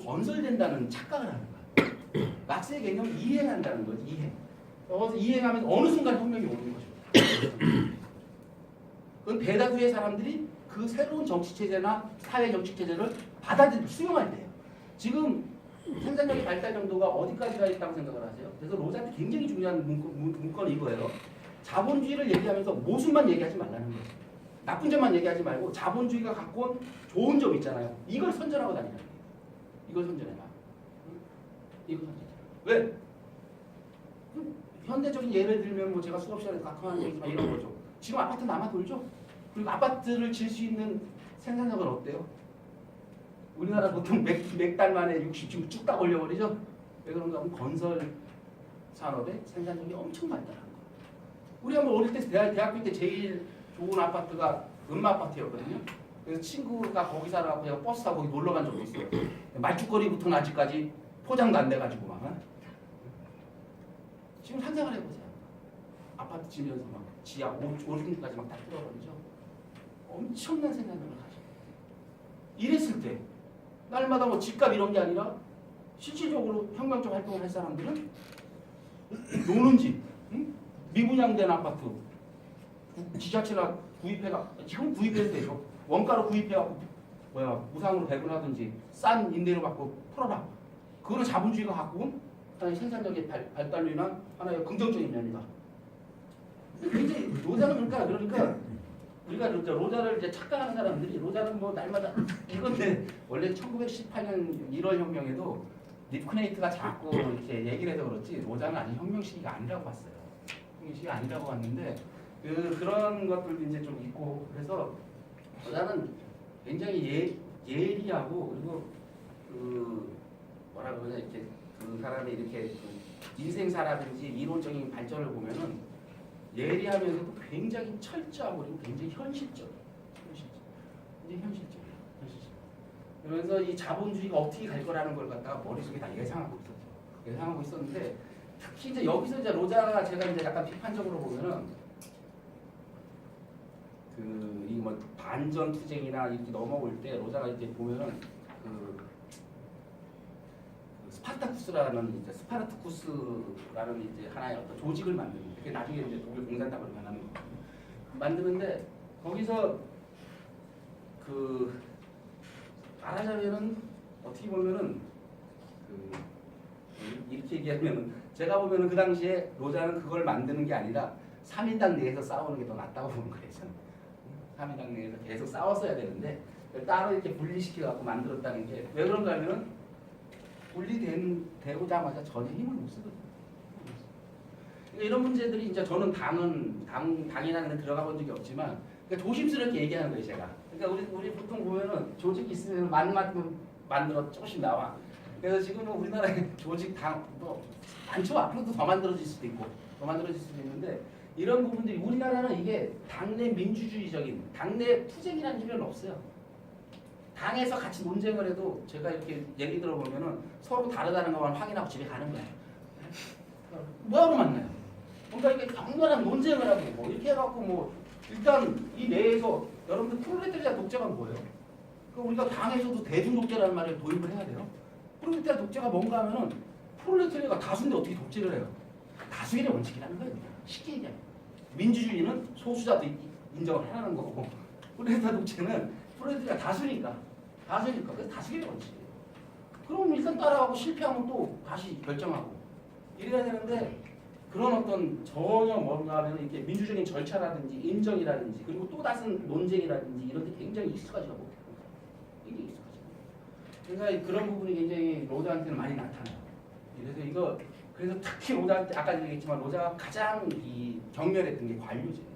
건설된다는 착각을 하는 거야. 막스의 개념을 이행한다는 거지. 이행. 그래서 이행하면 어느 순간 혁명이 오는 거죠. 그건 대다수의 사람들이 그 새로운 정치체제나 사회 정치체제를 받아들이고 수용할 때예요. 지금 생산력의 발달 정도가 어디까지가 있다고 생각을 하세요? 그래서 로자한테 굉장히 중요한 문건이 이거예요. 자본주의를 얘기하면서 모순만 얘기하지 말라는 거예요. 나쁜 점만 얘기하지 말고 자본주의가 갖고 온 좋은 점 있잖아요. 이걸 선전하고 다니는 거예요. 이걸 선전해봐. 이걸 선전해봐. 왜? 현대적인 예를 들면 뭐 제가 수업 시간에 가끔 하는 얘기지만 이런 거죠. 지금 아파트 남아 돌죠? 그리고 아파트를 질 수 있는 생산력은 어때요? 우리나라 보통 몇 달 만에 60 지금 쭉 다 올려버리죠? 왜 그런가 하면 건설 산업의 생산력이 엄청 발달한 거예요. 우리 한번 어릴 때 대학교 때 제일 좋은 아파트가 아파트였거든요. 그래서 친구가 거기 살아가고 제가 버스 타고 거기 놀러 간 적도 있어요. 말죽거리부터는 아직까지 포장도 안 돼가지고 막. 지금 상상을 해보세요. 아파트 지면서 막 지하 5층까지 막 다 뚫어버리죠. 엄청난 생산력을 가지고. 이랬을 때 날마다 뭐 집값 이런 게 아니라 실질적으로 혁명적 활동을 할 사람들은 노는 집, 응? 미분양된 아파트, 지자체가 구입해가 지금 구입해도 되죠. 원가로 구입해갖고 무상으로 배분하든지 싼 임대료 받고 풀어라. 그거는 자본주의가 갖고 온 하나의 생산력의 발달로 인한 하나의 긍정적인 면이다. 굉장히 로자는 그러니까 우리가 로자를 이제 착각하는 사람들이 로자는 뭐 날마다 이건데 원래 1918년 1월 혁명에도 리프크네이트가 자꾸 이렇게 얘기를 해서 그렇지 로자는 아직 혁명 시기가 아니라고 봤어요. 혁명 시기가 아니라고 봤는데 그런 것들도 이제 좀 있고 그래서 로자는 굉장히 예리하고 그리고 그 뭐라 그러냐 이렇게 그 사람이 이렇게 인생사라든지 이론적인 발전을 보면은 예리하면서도 굉장히 철저하고 그리고 굉장히 현실적이에요. 굉장히 현실적이에요. 그러면서 이 자본주의가 어떻게 갈 거라는 걸 갖다가 머릿속에 다 예상하고 있었죠. 예상하고 있었는데 특히 이제 여기서 이제 로자가 제가 이제 약간 비판적으로 보면은 그 이 뭐 반전 투쟁이나 이렇게 넘어올 때 로자가 이제 보면은 그 스파르타쿠스라는 이제 하나의 어떤 조직을 만드는 그게 나중에 이제 독일 공산당으로 변하는 거 만드는데 거기서 그 말하자면은 어떻게 보면은 그 이렇게 얘기하면은 제가 보면은 그 당시에 로자는 그걸 만드는 게 아니라 3인당 내에서 싸우는 게 더 낫다고 보는 거예요. 저는 3인당 내에서 계속 싸웠어야 되는데 따로 이렇게 분리시켜 갖고 만들었다는 게 왜 그런가 하면은 분리되고자마자 전혀 힘을 못 쓰거든요. 이런 문제들이 이제 저는 당이라는 데 들어가 본 적이 없지만 그러니까 조심스럽게 얘기하는 거예요, 제가. 그러니까 우리 보통 보면은 조직 있으면 만만큼 만들어 조금씩 나와. 그래서 지금은 우리나라에 조직 뭐 많죠. 앞으로도 더 만들어질 수도 있고 더 만들어질 수도 있는데 이런 부분들이 우리나라는 이게 당내 민주주의적인 당내 투쟁이라는 개념은 없어요. 당에서 같이 논쟁을 해도 제가 이렇게 얘기 들어보면은 서로 다르다는 것만 확인하고 집에 가는 거예요. 뭐하러 만나요? 뭔가 이렇게 격렬한 논쟁을 하고 뭐 이렇게 해갖고 뭐 일단 이 내에서 여러분들 프롤레타리아 독재가 뭐예요? 그 우리가 당에서도 대중 독재라는 말을 도입을 해야 돼요. 프롤레타리아 독재가 뭔가 하면은 프롤레타리아가 다수인데 어떻게 독재를 해요? 다수일의 원칙이라는 거예요. 쉽게 얘기하면 민주주의는 소수자도 인정을 하라는 거고 프롤레타리아 독재는 프롤레타리아가 다수니까 그래서 다수결의 원칙이에요. 그럼 일단 따라가고 실패하면 또 다시 결정하고 이래야 되는데 그런 어떤 전혀 뭔가 하면 이렇게 민주적인 절차라든지 인정이라든지 그리고 또 다른 논쟁이라든지 이런 데 굉장히 익숙하지가 못해요. 굉장히 익숙하지. 그러니까 그런 부분이 굉장히 로자한테는 많이 나타나요. 그래서 특히 로자한테 아까 얘기했지만 로자가 가장 이 경멸했던 게 관료제예요.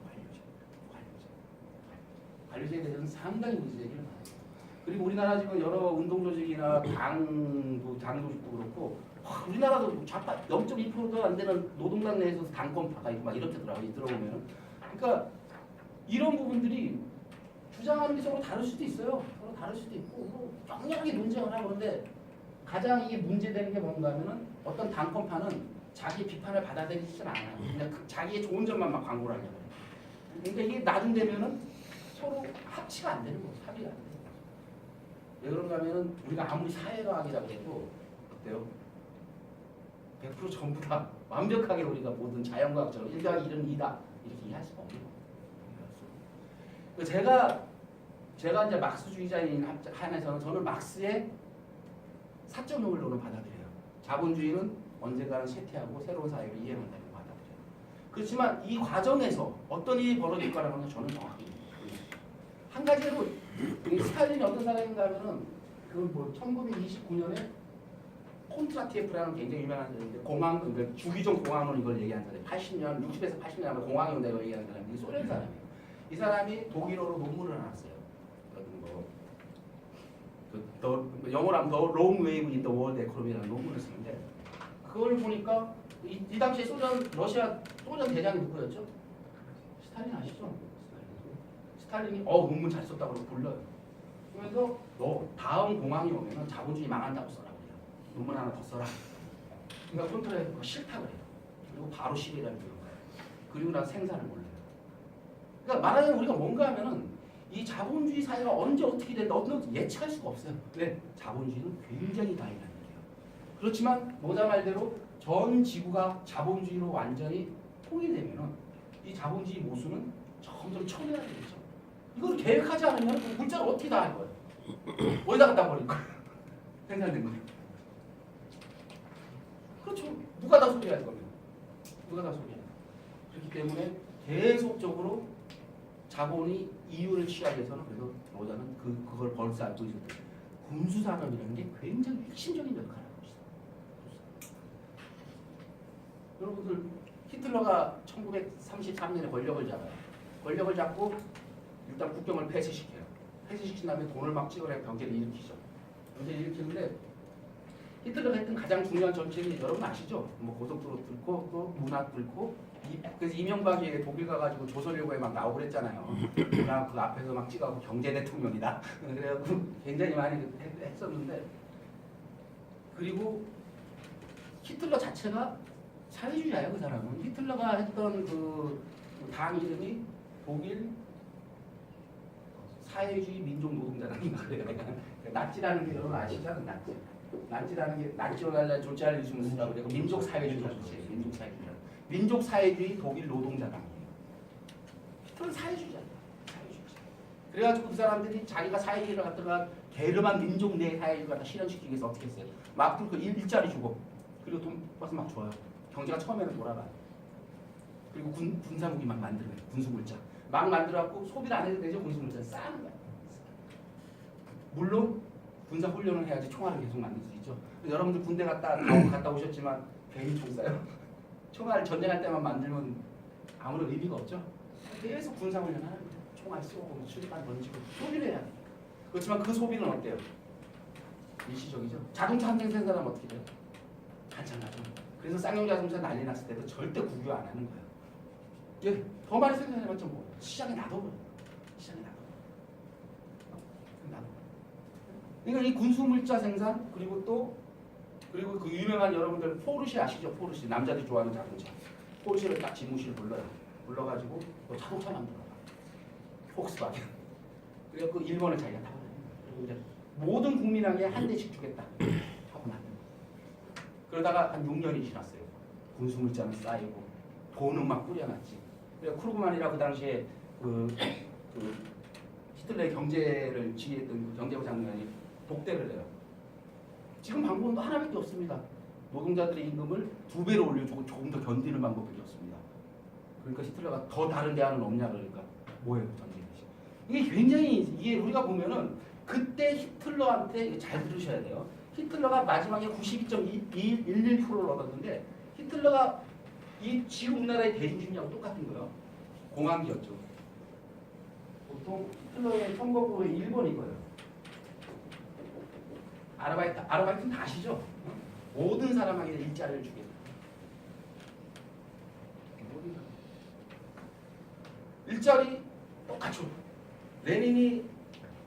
관료제에 대해서는 상당히 문제제기를 많아요. 그리고 우리나라 지금 여러 운동조직이나 당조직도 그렇고 우리나라도 좌파 0.2%도 안 되는 노동당 내에서 당권파가 있고 막 이렇게 들어보면 그러니까 이런 부분들이 주장하는 게 서로 다를 수도 있어요. 서로 다를 수도 있고 뭐 격렬하게 논쟁을 하고 그런데 가장 이게 문제되는 게 뭔가 하면은 어떤 당권파는 자기 비판을 받아들이지 않아요. 그냥 자기의 좋은 점만 막 광고를 하려고 해요. 그러니까 이게 나중 되면은 서로 합치가 안 되는 거예요. 합의가 안 돼요. 왜 그런가 하면은 우리가 아무리 사회과학이라고 해도 어때요? 100% 전부 다 완벽하게 우리가 모든 자연과학처럼 1 더하기 1은 2다 이렇게 이해할 수가 없는 거예요. 제가 이제 막스주의자인 한에서는 저는 막스의 사적 논리론을 받아들여요. 자본주의는 언젠가는 쇠퇴하고 새로운 사회를 이해한다고 받아들여요. 그렇지만 이 과정에서 어떤 일이 벌어질 거라는 건 저는 정확히 한 가지로 스탈린이 어떤 사람인가 하면은 그 뭐 1929년에 콘트라티에프라는 굉장히 유명한 사람인데 공황, 그러니까 주기적 공황론 이걸 얘기한 사람이 80년, 60에서 80년 하면 공황이 온다 이걸 얘기하는 사람이 소련 사람이에요. 이 사람이 독일어로 논문을 하나 썼어요. 영어로 하면 The Long Wave in the World Economy라는 논문을 쓰는데 그걸 보니까 이 당시에 러시아 소련 대장이 누구였죠? 스탈린 아시죠? 스탈린이 논문 잘 썼다고 불러요. 그래서 너 다음 공황이 오면은 자본주의 망한다고 써라 그래요. 논문 하나 더 써라. 그러니까 콘트라에서 싫다 그래요. 그리고 바로 시비라는 거예요. 그리고 나서 생산을 몰라요. 그러니까 말하자면 우리가 뭔가 하면은 이 자본주의 사회가 언제 어떻게 된다 어떤 예측할 수가 없어요. 왜? 자본주의는 굉장히 다이나믹해요. 그렇지만 모자 말대로 전 지구가 자본주의로 완전히 통일되면은 이 자본주의 모순은 점점 초래화되겠죠. 이걸 계획하지 않으면 그 물자를 어떻게 다 할 거예요? 어디다 갖다 버릴 거예요? 생산된 거예요. 그렇죠. 누가 다 소비할 거면 누가 다 소비할 거예요. 그렇기 때문에 계속적으로 자본이 이유를 취하기 위해서는 그래서 로자는 그걸 벌써 알고 있을 때 군수산업이라는 게 굉장히 핵심적인 역할을 하고 있어요. 여러분들 히틀러가 1933년에 권력을 잡아요. 권력을 잡고 일단 국경을 폐쇄시켜요. 폐쇄시킨 다음에 돈을 막 찍어내 경제를 일으키죠. 경제를 일으키는데 히틀러가 했던 가장 중요한 정책이 여러분 아시죠? 뭐 고속도로 뚫고 또 문화 뚫고 그래서 이명박이 독일 가가지고 조선일보에 막 나오고 그랬잖아요. 나 그 앞에서 막 찍어서 경제 대통령이다. 그래갖고 굉장히 많이 했었는데 그리고 히틀러 자체가 사회주의자예요. 그 사람은 히틀러가 했던 그 당 이름이 독일 사회주의 민족 노동자당인가 그래요. 나치라는 게 여러분 아시죠? 나치라는 게 나치오날라 조치알리즘이라고 그래요. 민족 사회주의자 그렇지. 민족 사회주의자. 민족 사회주의 독일 노동자당이에요. 히틀러는 사회주의자예요. 사회주의자. 그래가지고 그 사람들이 자기가 사회주의를 갖다가 게르만 민족 내 사회주의를 갖다 실현시키기 위해서 어떻게 했어요? 막 그 일자리 주고 그리고 돈 벌써 막 줘요. 경제가 처음에는 돌아가요. 그리고 군사무기 막 만들어요. 군수물자 막 만들어갖고 소비를 안 해도 되죠. 군수물자 쌓는 거예요. 물론 군사 훈련을 해야지 총알을 계속 만들 수 있죠. 여러분들 군대 갔다 오셨지만 괜히 총 쏴요. 총알 전쟁할 때만 만들면 아무런 의미가 없죠. 계속 군사 훈련을 하는 거예요. 총알 쏘고 수리관 던지고 소비를 해야 돼요. 그렇지만 그 소비는 어때요? 일시적이죠. 자동차 한 대 생산하면 어떻게 돼요? 한참 나죠. 그래서 쌍용 자동차 난리 났을 때도 절대 국유 안 하는 거예요. 예, 더 많이 생산해봤자 뭐 시장에 놔둬버려. 시장에 놔둬버려. 그러니까 이 군수물자 생산 그리고 그 유명한 여러분들 포르쉐 아시죠? 포르쉐 남자들이 좋아하는 자동차. 포르쉐를 딱 집무실에 불러가지고 또 자동차 만들어. 폭스바겐. 그래서 그 일본을 자기가 타고 그리고 이제 모든 국민에게 한 대씩 주겠다 하고 만든 거예요. 그러다가 한 6년이 지났어요. 군수물자는 쌓이고 돈은 막 뿌려놨지. 그래서 크루그만이라 그 당시에 그 히틀러의 경제를 지휘했던 그 경제부 장관이 독대를 해요. 지금 방법은 하나밖에 없습니다. 노동자들의 임금을 2배로 올려주고 조금 더 견디는 방법밖에 없습니다. 그러니까 히틀러가 더 다른 대안은 없냐 그러니까 뭐예요? 전쟁이지. 이게 굉장히 이게 우리가 보면은 그때 히틀러한테 잘 들으셔야 돼요. 히틀러가 마지막에 92.11%를 얻었는데 히틀러가 이 지금 우리나라의 대중심리하고 똑같은 거예요. 공황기였죠. 보통 히틀러의 선거구의 1번이 거예요. 아르바이트는 다 아시죠? 모든 사람에게 일자리를 주겠다. 일자리 똑같죠. 레닌이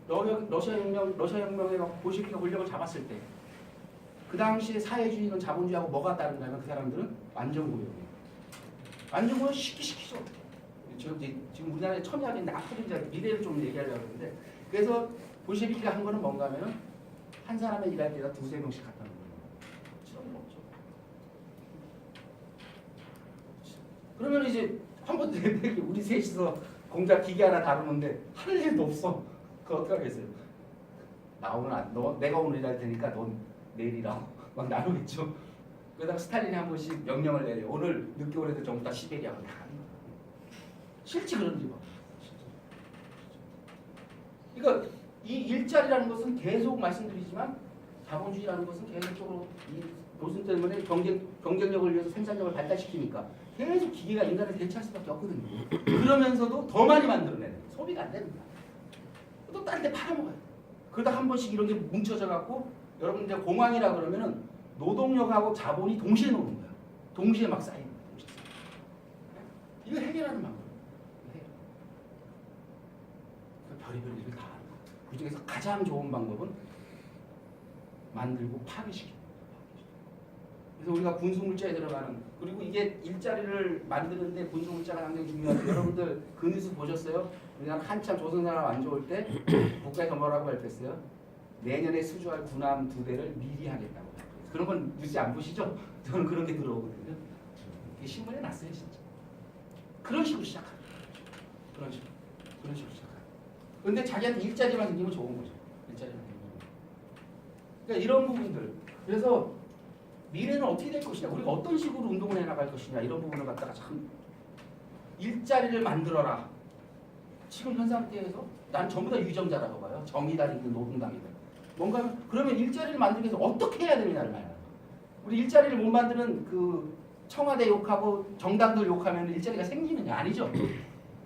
러시아 혁명에 볼셰비키가 권력을 잡았을 때 그 당시에 사회주의는 자본주의하고 뭐가 다른가면 그 사람들은 완전 고용이에요. 완전 고용 시키죠. 지금 우리나라에 첨예하게 앞으로 이제 미래를 좀 얘기하려고 하는데 그래서 볼셰비키가 한 거는 뭔가 하면은 한 사람의 일할 때다 두세 명씩 갖다 놓는 거예요. 실험은 없죠. 그러면 이제 한번 우리 셋이서 공작 기계 하나 다루는데 할 일도 없어. 그거 어떻게 하겠어요? 나 오늘 내가 오늘 일할 테니까 넌 내일 일하고 막 나누겠죠. 그러다가 스탈린이 한 번씩 명령을 내려. 오늘 늦게 온 애들 전부 다 시베리아로 다 하는 거야. 실제 그런 일이 봐. 그러니까 이 일자리라는 것은 계속 말씀드리지만 자본주의라는 것은 계속적으로 이 노선 때문에 경쟁력을 위해서 생산력을 발달시키니까 계속 기계가 인간을 대체할 수밖에 없거든요. 그러면서도 더 많이 만들어내는 거예요. 소비가 안 되는 거야. 또 다른 데 팔아먹어요. 그러다 한 번씩 이런 게 뭉쳐져 갖고 여러분들 공황이라 그러면은 노동력하고 자본이 동시에 노는 거야. 동시에 막 쌓이는 거야. 동시에. 이거 해결하는 방법이에요. 별의별 일을 다 하는 거야. 그 중에서 가장 좋은 방법은 만들고 파괴시키는 거야. 그래서 우리가 분수물자에 들어가는, 그리고 이게 일자리를 만드는데 분수물자가 상당히 중요한데 여러분들 그 뉴스 보셨어요? 우리가 한참 조선나라 안 좋을 때 국가에서 뭐라고 발표했어요? 내년에 수주할 군함 2대를 미리 하겠다고. 그런 건 뉴스 안 보시죠? 저는 그런 게 들어오거든요. 이게 신문에 났어요 진짜. 그런 식으로 시작합니다. 그런 식으로 시작합니다. 근데 자기한테 일자리만 생기면 좋은 거죠. 일자리만 생기면. 그러니까 이런 부분들. 그래서 미래는 어떻게 될 것이냐, 우리가 어떤 식으로 운동을 해나갈 것이냐, 이런 부분을 갖다가 참 일자리를 만들어라. 지금 현 상태에서 난 전부 다 유정자라고 봐요. 정의당이든 노동당이든. 뭔가 그러면 일자리를 만들기 위해서 어떻게 해야 되느냐를 말이야. 우리 일자리를 못 만드는 그 청와대 욕하고 정당들 욕하면 일자리가 생기느냐? 아니죠.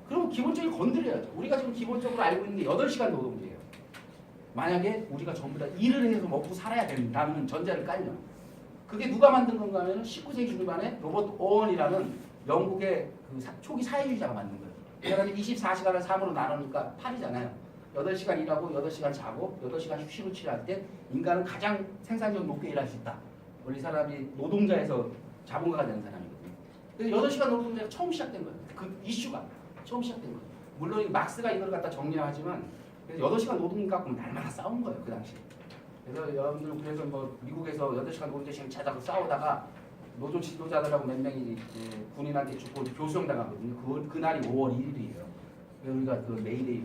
그럼 기본적인 건드려야죠. 우리가 지금 기본적으로 알고 있는 게 8시간 노동제예요. 만약에 우리가 전부 다 일을 해서 먹고 살아야 된다는 전제를 깔면, 그게 누가 만든 건가 하면 19세기 중반에 로버트 오원이라는 영국의 그 초기 사회주의자가 만든 거예요. 그 사람이 24시간을 3으로 나누니까 8이잖아요. 8시간 일하고 8시간 자고 8시간 휴식을 취할 때 인간은 가장 생산력 높게 일할 수 있다. 원래 이 사람이 노동자에서 자본가가 되는 사람이거든요. 그래서 8시간 노동제가 처음 시작된 거예요. 그 이슈가 처음 시작된 거예요. 물론 이 막스가 이걸 갖다 정리하지만 8시간 노동 갖고 날마다 싸운 거예요. 그 당시에. 그래서 여러분들 그래서 뭐 미국에서 8시간 노동제 시행차다고 싸우다가 노조 지도자들하고 몇 명이 군인한테 죽고 교수형 당하거든요. 그날이 5월 1일이에요. 우리가 그 메이데이.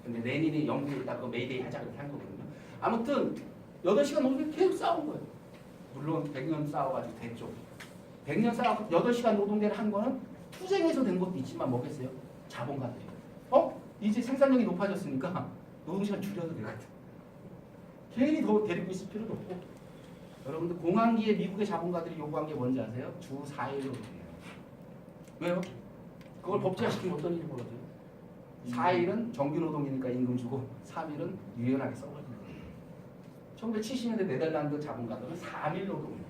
근데 레닌이 영국에 있다가 메이데이 하자 그렇게 한 거거든요. 아무튼 8시간 노동제 계속 싸운 거예요. 물론 100년 싸워가지고 됐죠. 100년 싸워 8시간 노동제를 한 거는 투쟁해서 된 것도 있지만 뭐겠어요? 자본가들이. 이제 생산력이 높아졌으니까 노동시간 줄여도 되거든. 괜히 더 데리고 있을 필요도 없고. 여러분들 공황기에 미국의 자본가들이 요구한 게 뭔지 아세요? 주 4일 노동이에요. 왜요? 그걸 법제화시키면 어떤 일이 벌어져요? 4일은 정규노동이니까 임금 주고 3일은 유연하게 써버리는 거예요. 1970년대 네덜란드 자본가들은 3일 노동이에요.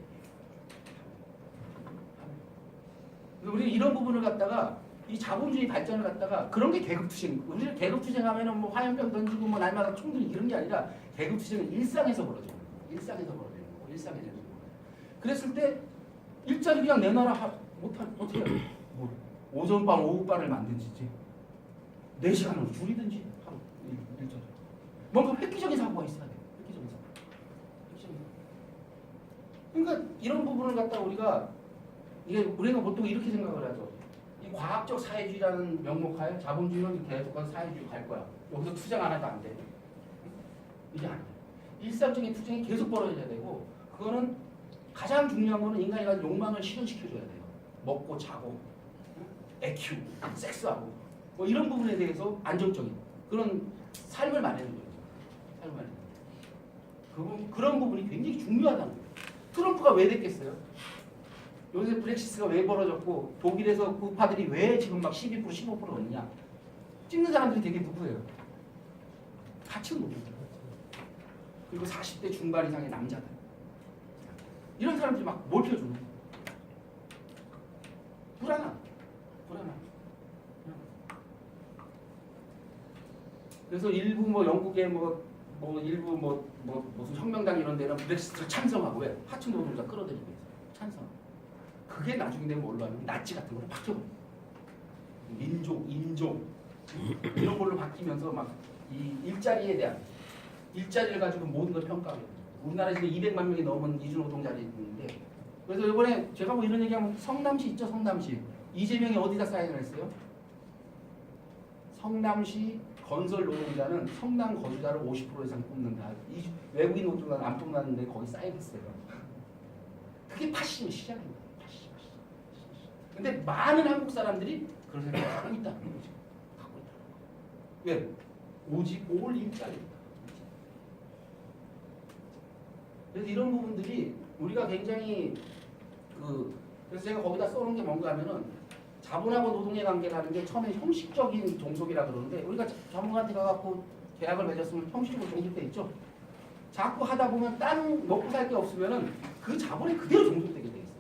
우리 이런 부분을 갖다가 이 자본주의 발전을 갖다가 그런 게 계급투쟁. 우리 계급투쟁하면은 뭐 화염병 던지고 뭐 날마다 총 들고 이런 게 아니라 계급투쟁은 일상에서 벌어져요. 일상에서 벌어지는 거고, 일상에서 벌어지는 거예요. 그랬을 때 일자리 그냥 내놔라 어떻게 해요? 뭐 오전반 오후반을 만든지 4시간으로 줄이든지 하루 일자리. 뭔가 획기적인 사고가 있어야 돼요. 획기적인 사고. 그러니까 이런 부분을 갖다 우리가 보통 이렇게 생각을 하죠. 이 과학적 사회주의라는 명목하에 자본주의는 계속해서 사회주의 갈 거야. 여기서 투쟁 안 해도 안 돼. 이게 아니에요. 일상적인 투쟁이 계속 벌어져야 되고, 그거는 가장 중요한 거는 인간이 가진 욕망을 실현시켜줘야 돼요. 먹고 자고, 애 키우고, 섹스하고, 뭐 이런 부분에 대해서 안정적인 그런 삶을 마련하는 거예요. 삶을 마련하는. 그런 부분이 굉장히 중요하다는 거예요. 트럼프가 왜 됐겠어요? 요새 브렉시트가 왜 벌어졌고 독일에서 우파들이 왜 지금 막 12% 15% 얻냐? 찍는 사람들이 되게 누구예요? 같은 노동자. 그리고 40대 중반 이상의 남자들. 이런 사람들이 막 몰펴주는 거예요. 불안함. 그래서 일부 뭐 영국의 일부 무슨 혁명당 이런 데는 브렉시트를 찬성하고 왜? 하층 노동자 끌어들이기 위해서 찬성. 그게 나중에 되면 뭘로 하면 나치 같은 걸로 바뀌어버려요. 민족, 인종 이런 걸로 바뀌면서 막 이 일자리에 대한 일자리를 가지고 모든 걸 평가해요. 우리나라에 지금 200만 명이 넘은 이주 노동자들이 있는데 그래서 이번에 제가 뭐 이런 얘기하면 성남시 있죠, 성남시. 이재명이 어디다 사인을 했어요? 성남시 건설 노동자는 성남 거주자를 50% 이상 뽑는다. 외국인 노동자는 안 뽑는다는데 거기 사인했어요. 그게 파시즘의 시작입니다. 파시즘. 근데 많은 한국 사람들이 그런 생각을 하고 있다는 거죠. 갖고 있다. 왜? 오직 올 일자리입니다. 그래서 이런 부분들이 우리가 굉장히 그래서 제가 거기다 써놓은 게 뭔가 하면은 자본하고 노동의 관계라는 게 처음에 형식적인 종속이라 그러는데 우리가 자본가한테 가갖고 계약을 맺었으면 형식적으로 종속돼 있죠. 자꾸 하다 보면 땅 먹고 살 게 없으면은 그 자본이 그대로 종속되게 돼 있어요.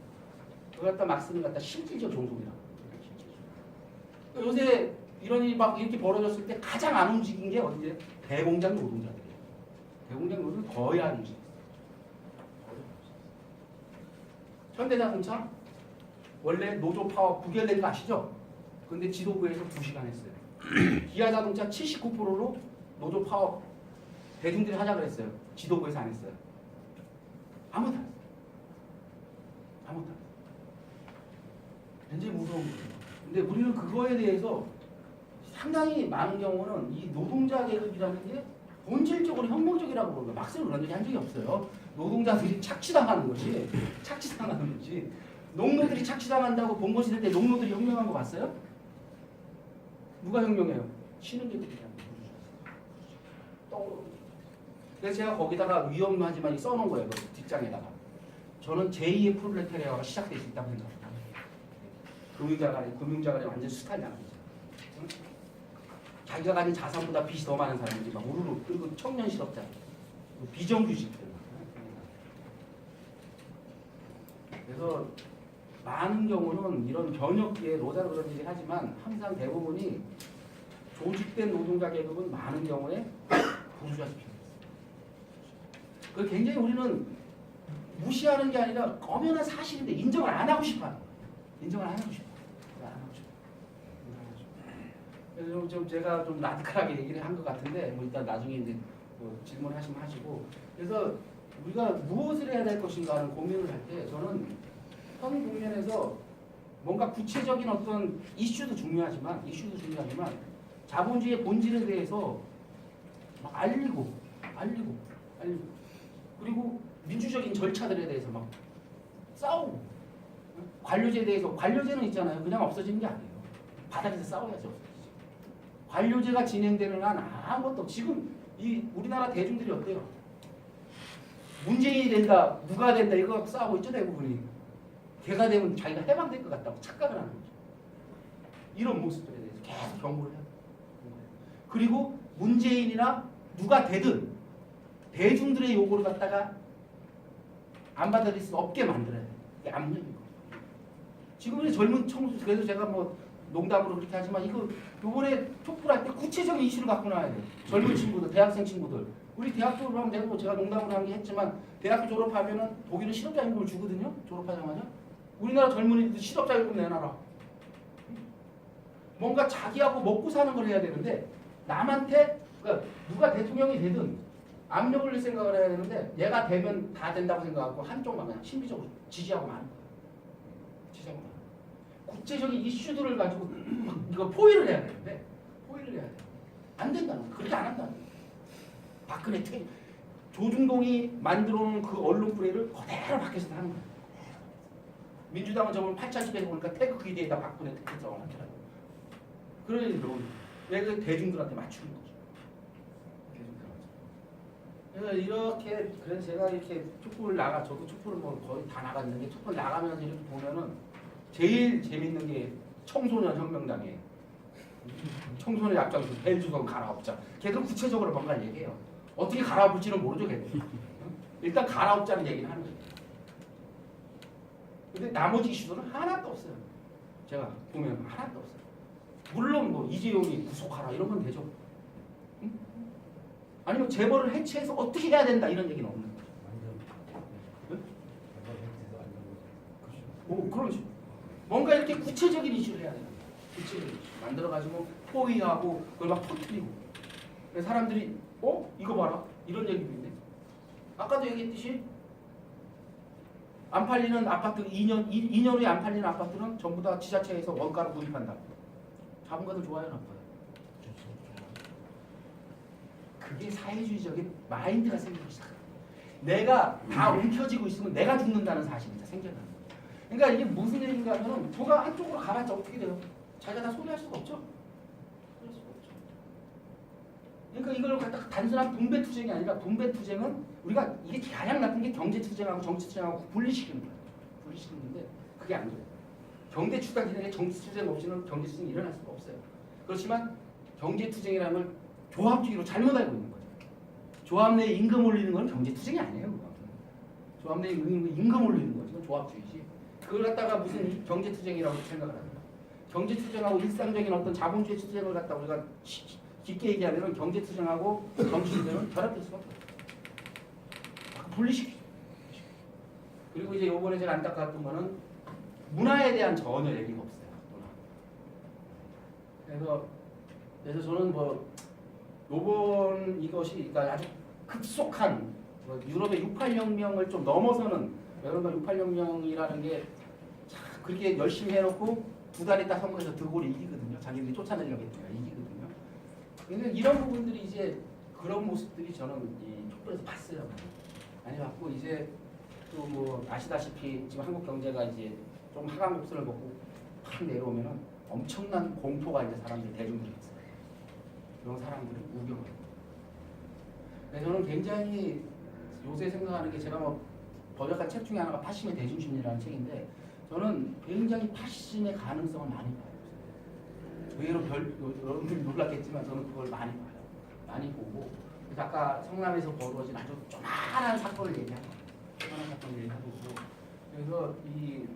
그걸 갖다 막스는 갖다 실질적 종속이라고. 요새 이런 일이 막 이렇게 벌어졌을 때 가장 안 움직인 게 어디에 대공장 노동자들이에요. 대공장 노동자 거의 안 움직였어요. 현대자동차 원래 노조 파업 부결된 거 아시죠? 근데 지도부에서 2시간 했어요. 기아자동차 79%로 노조 파업 대중들이 하자 그랬어요. 지도부에서 안 했어요. 아무도 안 했어요. 아무도 안 했어요. 굉장히 무서운 거예요. 근데 우리는 그거에 대해서 상당히 많은 경우는 이 노동자 계급이라는 게 본질적으로 혁명적이라고 그러고요. 막상 그런 얘기 한 적이 없어요. 노동자들이 착취당하는 거지. 착취당하는 거지. 농노들이 착취당한다고 봉건시대 때 농노들이 혁명한 거 봤어요? 누가 혁명해요? 신흥계들이 떠오르는. 그래서 제가 거기다가 위험하지만 써놓은 거예요. 그 뒷장에다가. 저는 제2의 프롤레타리아가 시작될 수 있다고 생각합니다. 금융자 간에 완전 수탈 당하죠. 자기가 가진 자산보다 빚이 더 많은 사람들이 막 우르르. 그리고 청년 실업자, 비정규직들. 그래서 많은 경우는 이런 변혁기에 로자로 그런 얘기를 하지만 항상 대부분이 조직된 노동자 계급은 많은 경우에 부르주아 집중했어요. 그 굉장히 우리는 무시하는 게 아니라 엄연한 사실인데 인정을 안 하고 싶어요. 인정을 안 하고 싶어요. 그래서 좀 제가 좀 라디칼하게 얘기를 한 것 같은데 뭐 일단 나중에 이제 뭐 질문하시면 하시고 그래서 우리가 무엇을 해야 될 것인가 하는 고민을 할 때 저는 현 국면에서 뭔가 구체적인 어떤 이슈도 중요하지만 자본주의의 본질에 대해서 막 알리고 그리고 민주적인 절차들에 대해서 막 싸우고 관료제에 대해서 관료제는 있잖아요. 그냥 없어지는 게 아니에요. 바닥에서 싸워야죠. 관료제가 진행되는 한 아무것도 지금 이 우리나라 대중들이 어때요? 문재인이 된다, 누가 된다 이거 갖고 싸우고 있죠 대부분이. 걔가 되면 자기가 해방될 것 같다고 착각을 하는 거죠. 이런 모습들에 대해서 계속 경고를 해요. 그리고 문재인이나 누가 되든 대중들의 요구를 갖다가 안 받아들일 수 없게 만들어야 돼요. 이게 압력이고. 지금 우리 젊은 청소 그래서 제가 뭐 농담으로 그렇게 하지만 이거 요번에 촛불 할 때 구체적인 이슈를 갖고 나와야 돼요. 젊은 친구들, 대학생 친구들. 우리 대학 졸업하면 내가 뭐 제가 농담으로 한 게 했지만 대학교 졸업하면은 독일은 실업자 임금을 주거든요. 졸업하자마자. 우리나라 젊은이들 실업자 임금 내놔라. 뭔가 자기하고 먹고 사는 걸 해야 되는데 남한테 그러니까 누가 대통령이 되든 압력을 낼 생각을 해야 되는데 얘가 되면 다 된다고 생각하고 한쪽만 그냥 신비적으로 지지하고 마는 거예요. 지지하고 마는 거예요. 국제적인 이슈들을 가지고 이거 포위를 해야 되는데 포위를 해야 돼요. 안 된다는 거예요. 그렇게 안 한다는 거예요. 박근혜 조중동이 만들어놓은 그 언론 뿌리를 그대로 밖에서 하는 거예요. 민주당은 저번 8,700 보니까 태극 기대에다 박근혜 특별성을 하더라고요. 그러니 왜 그 대중들한테 맞추는 거죠. 그래서 이렇게 그래서 제가 이렇게 촛불 저도 촛불을 뭐 거의 다 나갔는데 촛불 나가면서 이렇게 보면은 제일 재밌는 게 청소년 혁명당에 청소년 앞장서 벨주선 갈아엎자. 걔들 구체적으로 뭔가 얘기해요. 어떻게 갈아엎을지는 모르죠, 걔들. 일단 갈아엎자는 얘기는 하는 거예요. 근데 나머지 이슈들은 하나도 없어요. 제가 보면 하나도 없어요. 물론 뭐 이재용이 구속하라 이런 건 되죠. 응? 아니면 재벌을 해체해서 어떻게 해야 된다 이런 얘기는 없는 거죠. 응? 오, 그렇죠. 뭔가 이렇게 구체적인 이슈를 해야 되는 거예요. 구체적인 이슈 만들어가지고 포위하고 그걸 막 터뜨리고 사람들이 이거 봐라. 이런 얘기도 있네. 아까도 얘기했듯이 안 팔리는 아파트 2년 후에 안 팔리는 아파트는 전부 다 지자체에서 원가로 구입한다. 자본가들 좋아요, 나빠요? 그게 사회주의적인 마인드가 생기기 시작해요. 내가 다 움켜쥐고 있으면 내가 죽는다는 사실이 생겨나는 거예요. 그러니까 이게 무슨 얘기인가 하면 부가 한쪽으로 가봤자 어떻게 돼요? 자기가 다 소비할 수가 없죠. 소비할 수가 없죠. 그러니까 이걸 갖다가 단순한 분배 투쟁이 아니라 분배 투쟁은 우리가 이게 가장 나쁜 게 경제 투쟁하고 정치 투쟁하고 분리시키는 거예요. 분리시키는 건데 그게 안 돼요. 경제 투쟁 기능에 정치 투쟁 없이는 경제 투쟁이 일어날 수가 없어요. 그렇지만 경제 투쟁이라는 조합주의로 잘못 알고 있는 거죠. 조합 내 임금 올리는 건 경제 투쟁이 아니에요. 그건. 조합 내 임금 올리는 거지. 그건 조합주의지. 그걸 갖다가 무슨 경제 투쟁이라고 생각을 합니다. 경제 투쟁하고 일상적인 어떤 자본주의 투쟁을 갖다 우리가 깊게 얘기하면 경제 투쟁하고 정치 투쟁은 결합될 수가 없어요. 분리시키죠. 그리고 이제 요번에 제가 안타까웠던 거는 문화에 대한 전혀 얘기가 없어요. 문화. 그래서 저는 뭐 요번 이것이 그러니까 아주 급속한 유럽의 68혁명을 좀 넘어서는 여러분과 68혁명이라는 게 참 그렇게 열심히 해놓고 두 달 있다 선거에서 드골이 이기거든요. 자기들이 쫓아내려고 했으니까 이기거든요. 근데 이런 부분들이 이제 그런 모습들이 저는 이 촛불에서 봤어요. 많이 봤고 이제 또 뭐 아시다시피 지금 한국 경제가 이제 좀 하강 곡선을 걷고 팍 내려오면은 엄청난 공포가 이제 사람들 대중들이 있어요. 그런 사람들을 우겨요. 그래서 저는 굉장히 요새 생각하는 게 제가 뭐 번역한 책 중에 하나가 파심의 대중심리라는 책인데 저는 굉장히 파심의 가능성을 많이 봐요. 의외로 여러분들이 놀랐겠지만 저는 그걸 많이 봐요. 많이 보고 그래서 아까 성남에서 벌어진 아주 조만한 사건을 얘기하고 조만한 사건을 얘기하고 그래서 이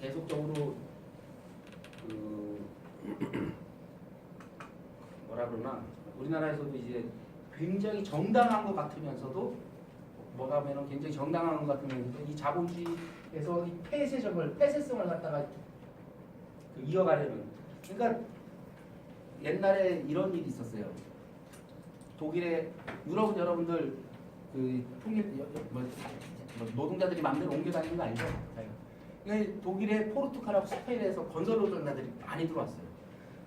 계속적으로 그 뭐라 그러나 우리나라에서도 이제 굉장히 정당한 것 같으면서도 뭐가 하면은 굉장히 정당한 것 같으면서도 이 자본주의에서 이 폐쇄성을 갖다가 그 이어가려면 그러니까 옛날에 이런 일이 있었어요. 독일의 유럽은 여러분들 그 통일 노동자들이 마음대로 옮겨 다니는 거 알죠? 그러니까 독일의 포르투갈하고 스페인에서 건설 노동자들이 많이 들어왔어요.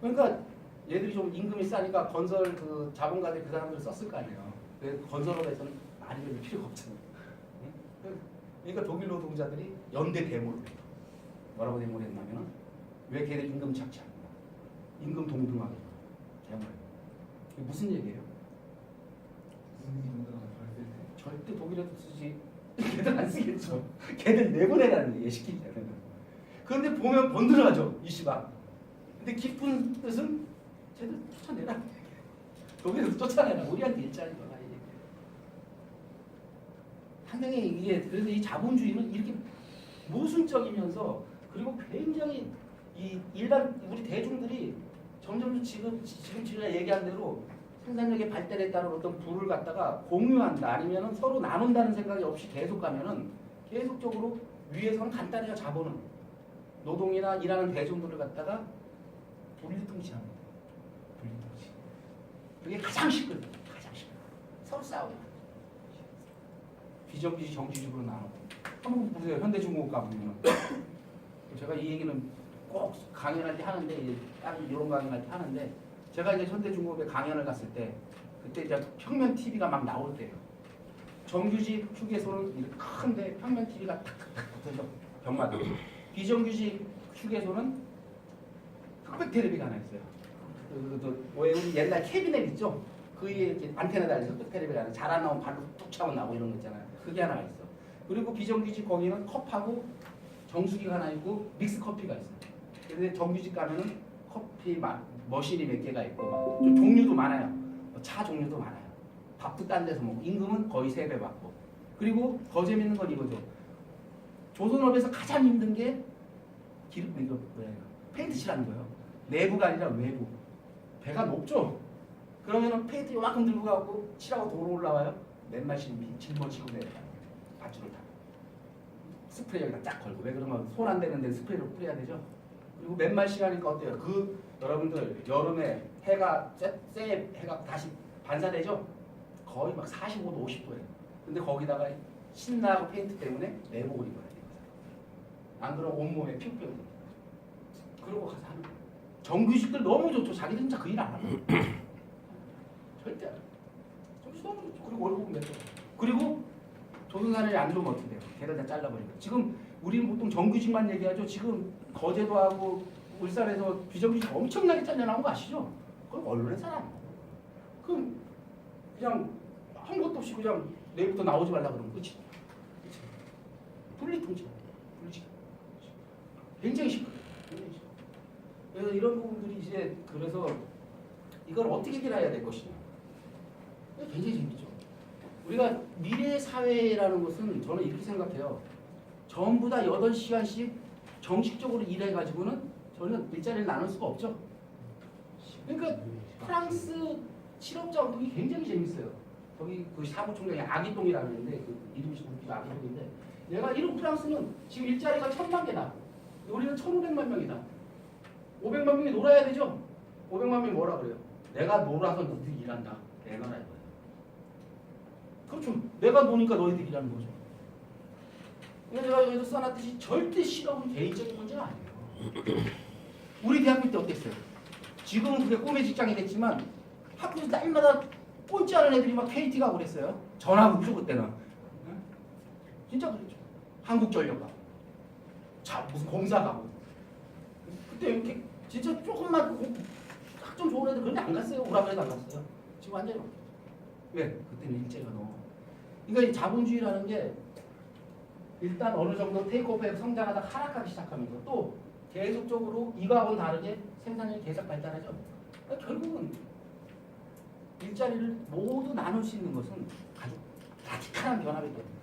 그러니까 얘들이 좀 임금이 싸니까 건설 그 자본가들이 그 사람들을 썼을 거 아니에요. 그래서 건설업에서는 많이 볼 필요가 없잖아요. 그러니까 독일 노동자들이 연대 데모를 해요. 뭐라고 데모를 했냐면은 왜 걔들 임금 착취합니까? 임금 동등하게 데모를 해요. 이게 무슨 얘기예요? 절대 독일에도 쓰지. 걔들 안 쓰겠죠. 걔들 내보내라는 얘기예요. 시키잖아요. 그런데 보면 번들어가죠. 이씨가. 근데 깊은 뜻은 쟤들 쫓아내라. 독일에서 쫓아내라. 우리한테 일자리가 상당히 이게 그래서 이 자본주의는 이렇게 모순적이면서 그리고 굉장히 이 일반 우리 대중들이 점점 지금 제가 얘기한 대로 생산력의 발달에 따른 어떤 부를 갖다가 공유한다 아니면은 서로 나눈다는 생각이 없이 계속 가면은 계속적으로 위에서는 간단해요. 자본은 노동이나 일하는 대중들을 갖다가 분리통치합니다. 분리통치. 그게 가장 시끄러워요. 가장 시끄러워요. 서로 싸워요. 비정규직 정규직으로 나누고 한번 보세요. 현대중공업 가보면 제가 이 얘기는 꼭 강연할 때 하는데 다른 이런 강연할 때 하는데 제가 이제 현대중공업에 강연을 갔을 때 그때 이제 평면 TV가 막 나올 때예요. 정규직 휴게소는 이렇게 큰데 평면 TV가 탁탁탁 붙어서 벽마다 비정규직 휴게소는 흑백 텔레비가 하나 있어요. 왜 우리 옛날 캐비넷 있죠? 그 위에 이렇게 안테나 달려서 흑백 텔레비가 하나 잘 안 나오면 발로 뚝 차고 나오고 이런 거 있잖아요. 그게 하나 있어. 그리고 비정규직 거기는 컵하고 정수기가 하나 있고 믹스 커피가 있어요. 근데 정규직 가면은 커피 머신이 몇 개가 있고 막 좀 종류도 많아요. 차 종류도 많아요. 밥도 딴 데서 먹고 임금은 거의 3배 받고. 그리고 더 재밌는 건 이거죠. 조선업에서 가장 힘든 게 기름 이거 뭐야 페인트 칠하는 거예요. 내부가 아니라 외부. 배가 높죠. 그러면은 페인트 요만큼 들고 가고 칠하고 도로 올라와요. 맨날 짊어지고 내려가요. 밧줄을 타고 스프레이 여기다 쫙 걸고. 왜 그러면 손 안 되는데 스프레이를 뿌려야 되죠. 그리고 맨말 시간이니까 어때요? 여러분들 여름에 해가 쎄 해가 다시 반사되죠. 거의 막 45도 50도예요. 근데 거기다가 신나고 페인트 때문에 내복을 입어야 돼요. 안 그러면 온몸에 피부병이 됩니다. 그러고 가서 하는 거예요. 정규직들 너무 좋죠. 자기들 진짜 그 일 안 하고 절대 안 해요. 정규직 너무 좋죠. 그리고 월급은 몇 조. 그리고 조선사람이 안 좋으면 어떻게 돼요? 걔를 다 잘라버리고. 지금 우리는 보통 정규직만 얘기하죠. 지금 거제도 하고 울산에서 비정규직 엄청나게 잘려나온 거 아시죠? 그럼 언론의 사람. 그럼 그냥 아무것도 없이 그냥 내일부터 나오지 말라 그러면 끝이. 분리통제. 분리식. 굉장히 쉽거든요. 그래서 이런 부분들이 이제 그래서 이걸 어떻게 해결해야 될 것이냐. 굉장히 재밌죠. 우리가 미래 사회라는 것은 저는 이렇게 생각해요. 전부 다 8시간씩 정식적으로 일해가지고는 저는 일자리를 나눌 수가 없죠. 그러니까 프랑스 실업자 운동이 굉장히 재밌어요. 거기 그 사무총장이 아기똥이라고 하는데 그 이름이 좀 웃기죠. 아기똥인데 내가 이런 프랑스는 지금 일자리가 1000만 개다. 우리는 1500만 명이다. 500만 명이 놀아야 되죠. 500만 명이 뭐라 그래요? 내가 놀아서 너희들 일한다. 내 나라 이거예요. 그렇죠. 내가 노니까 너희들 일하는 거죠. 그래서 제가 여기서 써놨듯이 절대 실업은 개인적인 문제가 아니에요. 우리 대학교 때 어땠어요? 지금은 그게 꿈의 직장이 됐지만 학교에서 날마다 꼴찌 하는 애들이 막 KT 가고 그랬어요. 전화국죠 그때는. 진짜 그랬죠. 한국전력가. 자 무슨 공사 가고. 그때 이렇게 진짜 조금만 학점 좋은 애들 그런데 안 갔어요. 오라버니도 안 갔어요. 지금 완전히 바뀌었죠. 왜? 그때는 일제가 너무. 그러니까 이 자본주의라는 게 일단 어느 정도 테이크오프에서 성장하다가 하락하기 시작하면서 또 계속적으로 이거하고는 다르게 생산력이 계속 발달하죠. 그러니까 결국은 일자리를 모두 나눌 수 있는 것은 아주 라디칼한 변화가 있거든요.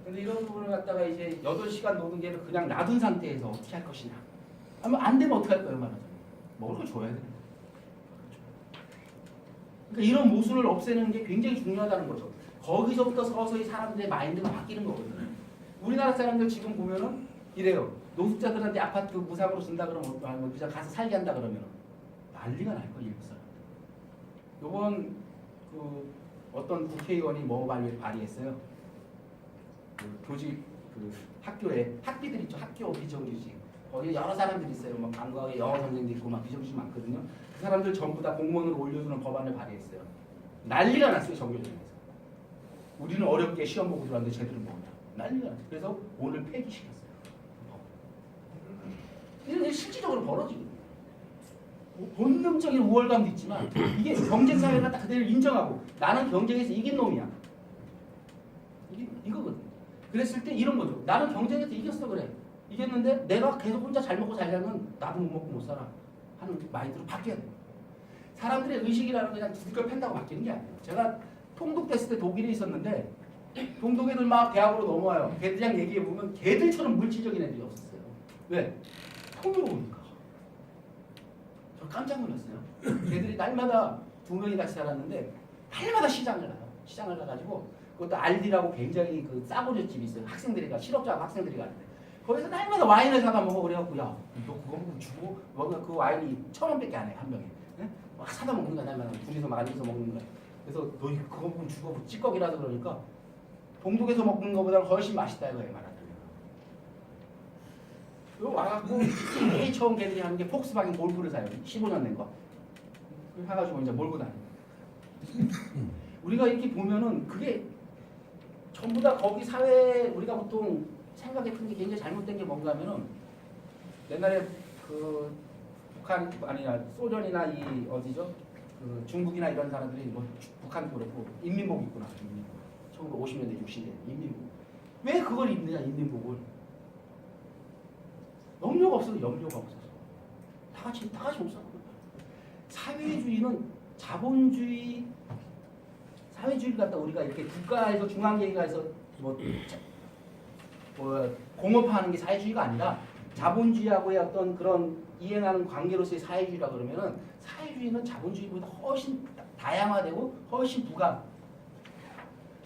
근데 이런 부분을 갖다가 이제 8시간 노는 게 그냥 놔둔 상태에서 어떻게 할 것이냐. 아마 안 되면 어떻게 할 거예요, 말하자면. 먹을 걸 줘야 되는 거예요. 그러니까 이런 모순을 없애는 게 굉장히 중요하다는 거죠. 거기서부터 서서히 사람들의 마인드가 바뀌는 거거든요. 우리나라 사람들 지금 보면은 이래요. 노숙자들한테 아파트 무상으로 준다 그러면 그냥 가서 살게 한다 그러면 난리가 날 거예요, 일부 사람들. 요번 그 어떤 국회의원이 뭐 발의했어요. 그 교직 그 학교에 학비들 있죠. 학교 비정규직. 거기 여러 사람들이 있어요. 막 방과후에 영어 선생도 있고 막 비정규직 많거든요. 그 사람들 전부 다 공무원으로 올려주는 법안을 발의했어요. 난리가 났어요, 정교조에서. 우리는 어렵게 시험 보고 들어왔는데 제대로 모른다. 난리가 났어요. 그래서 오늘 폐기시켰어요. 이런 일이 실질적으로 벌어지거든요. 본능적인 우월감도 있지만 이게 경쟁사회가 딱 그대로 인정하고 나는 경쟁에서 이긴 놈이야. 이거거든요. 그랬을 때 이런 거죠. 나는 경쟁에서 이겼어 그래. 이겼는데 내가 계속 혼자 잘 먹고 잘 살면 나도 못 먹고 못 살아 하는 마인드로 바뀌어야 돼요. 사람들의 의식이라는 게 그냥 두들겨 팬다고 바뀌는 게 아니에요. 제가 통독됐을 때 독일에 있었는데 동독 애들 막 대학으로 넘어와요. 걔들이랑 얘기해보면 걔들처럼 물질적인 애들이 없었어요. 왜? 풍요로우니까. 저 깜짝 놀랐어요. 걔들이 날마다 2명이 같이 살았는데 날마다 시장을 가요. 시장을 가가지고 그것도 알디라고 굉장히 그 싸구려집이 있어요. 학생들이 가 실업자 학생들이 가는데 거기서 날마다 와인을 사다 먹어. 그래갖고 야 너 그거 주고 뭔가 그 와인이 1,000원밖에 안 해 한 병에. 네? 막 사다 먹는 거야 날마다 둘이서 막 앉아서 먹는 거야. 그래서 너 그거 보면 주고 찌꺼기라서 그러니까 동독에서 먹는 거보다 훨씬 맛있다 이거예요 말하자면. 그리고 와갖고 제일 처음 걔들이 하는 게 폭스바겐 골프를 사요. 15년 된 거. 사가지고 이제 몰고 다녀요. 우리가 이렇게 보면은 그게 전부 다 거기 사회 우리가 보통 생각했던 게 굉장히 잘못된 게 뭔가 하면은 옛날에 그 북한 아니라 소련이나 이 어디죠? 그 중국이나 이런 사람들이 뭐 북한도 그렇고 인민복 입구나. 1950년대 60년대 인민복. 왜 그걸 입느냐 인민복을. 염려가 없어서 염려가 없어서. 다 같이 못 사는 거야. 사회주의는 사회주의를 갖다 우리가 이렇게 국가에서 중앙계획에서 뭐 공업화하는 게 사회주의가 아니라 자본주의하고의 어떤 그런 이행하는 관계로서의 사회주의라 그러면은 사회주의는 자본주의보다 훨씬 다양화되고 훨씬 부가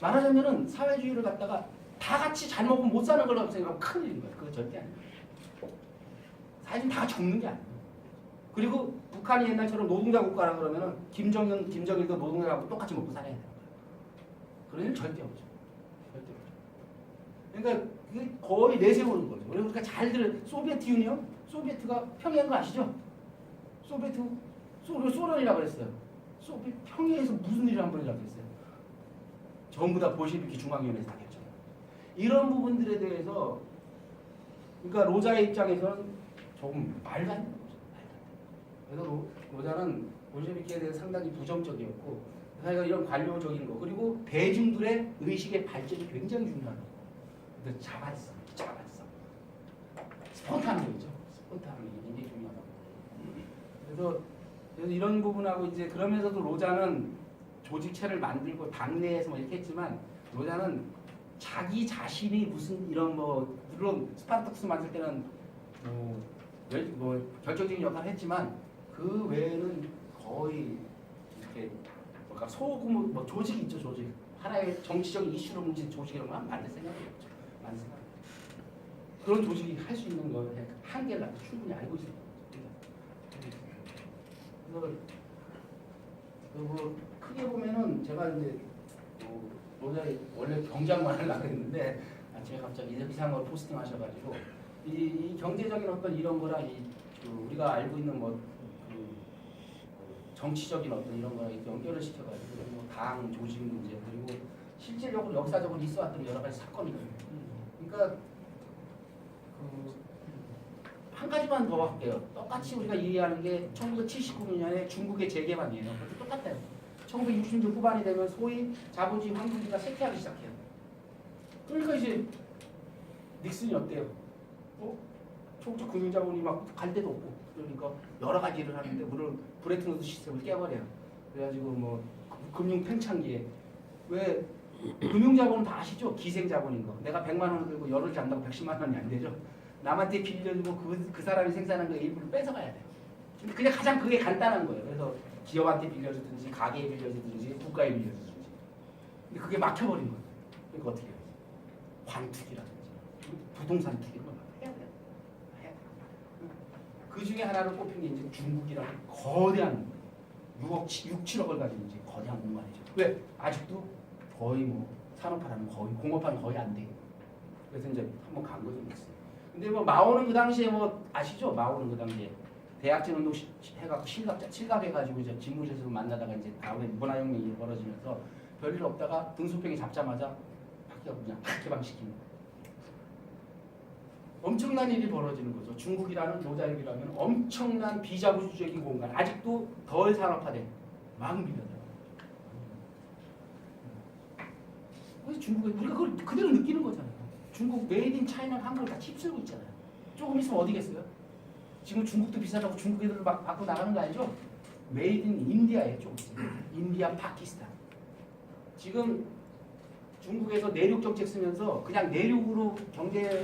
말하자면은 사회주의를 갖다가 다 같이 잘 먹으면 못 사는 걸로 생각하면 큰일인 거예요. 그거 절대 아니에요. 사회주의는 다 같이 죽는 게 아니에요. 그리고 북한이 옛날처럼 노동자 국가라 그러면은 김정일도 노동자하고 똑같이 먹고 살아야 돼요. 그런 일 절대 없죠. 절대 없죠. 그러니까 그게 거의 내세우는 거죠. 그러니까 잘 들어. 소비에트 유니언, 소비에트가 평양인 거 아시죠? 소련이라고 그랬어요. 평양에서 무슨 일을 한 번이라고 했어요. 전부 다 볼셰비키 중앙위원회에서 다 결정. 이런 부분들에 대해서 그러니까 로자의 입장에서는 조금 말도 안 되는 거죠. 그래서 로자는 볼셰비키에 대해서 상당히 부정적이었고 자기가 이런 관료적인 거 그리고 대중들의 의식의 발전이 굉장히 중요한 거. 근데 자발성. 스폰타니이죠. 스폰타니 굉장히 중요하다고. 그래서 이런 부분하고 이제 그러면서도 로자는 조직체를 만들고 당내에서 뭐 이렇게 했지만 로자는 자기 자신이 무슨 이런 뭐 물론 스파르타쿠스 만들 때는 뭐 결정적인 역할을 했지만 그 외에는 거의 이렇게 뭔가 소규모 뭐 조직 있죠. 조직 하나의 정치적인 이슈로 뭉친 조직이란 건 만들 생각이 없죠. 만들 생각. 그런 조직이 할 수 있는 거에 한계를 충분히 알고 있어요. 그래서 뭐 크게 보면은 제가 이제 로자 원래 경제학만 하려고 했는데 제가 갑자기 이상으로 포스팅하셔가지고 이 경제적인 어떤 이런 거랑 우리가 알고 있는 정치적인 어떤 이런 거랑 연결을 시켜가지고 뭐 당 조직 문제 그리고 실질적으로 역사적으로 있어왔던 여러 가지 사건이거든요. 그러니까 한 가지만 더 할게요. 똑같이 우리가 이해하는 게 1979년에 중국의 재개방이에요. 그것도 똑같아요. 1960년대 후반이 되면 소위 자본주의 황금기가 쇠퇴하기 시작해요. 그러니까 이제 닉슨이 어때요? 초국적 금융자본이 막 갈 데도 없고 그러니까 여러 가지 일을 하는데 물론 브레튼 우드 시스템을 깨버려요. 그래가지고 뭐 금융 팽창기에 왜 금융자본은 다 아시죠? 기생자본인 거. 내가 100만 원을 들고 열흘 잔다고 110만 원이 안 되죠. 남한테 빌려주고 그 사람이 생산한 거 일부를 뺏어가야 돼요. 근데 그냥 가장 그게 간단한 거예요. 그래서 기업한테 빌려주든지 가게에 빌려주든지 국가에 빌려주든지. 근데 그게 막혀버린 거예요. 그러니까 어떻게 해요? 관투기라든지 부동산 투기 이런 거 해야 돼요. 그 중에 하나로 꼽힌 게 이제 중국이라는 거대한 6, 7억을 가진 이제 거대한 공간이죠. 왜? 아직도 거의 뭐 산업화라는 거의 공업화는 거의 안 돼요. 그래서 이제 한번 간 거죠. 근데 뭐 마오는 그 당시에 뭐 아시죠? 마오는 그 당시에 대학진 운동 해갖고 실각해가지고 이제 집무실에서 만나다가 이제 다음에 문화혁명이 벌어지면서 별일 없다가 등소평이 잡자마자 바뀌어 그냥 개방시키는 엄청난 일이 벌어지는 거죠. 중국이라는 노자역이라면 엄청난 비자부주적인 공간 아직도 덜 산업화된 망비잖아요. 그래서 중국에 우리가 그걸 그대로 느끼는 거잖아요. 중국 메이드 인 차이나 한국을 다 휩쓸고 있잖아요. 조금 있으면 어디겠어요? 지금 중국도 비싸다고 중국 애들 막 밖으로 나가는 거 아니죠? 메이드 인 인디아예요. 조금 있으면. 인디아, 파키스탄. 지금 중국에서 내륙 정책 쓰면서 그냥 내륙으로 경제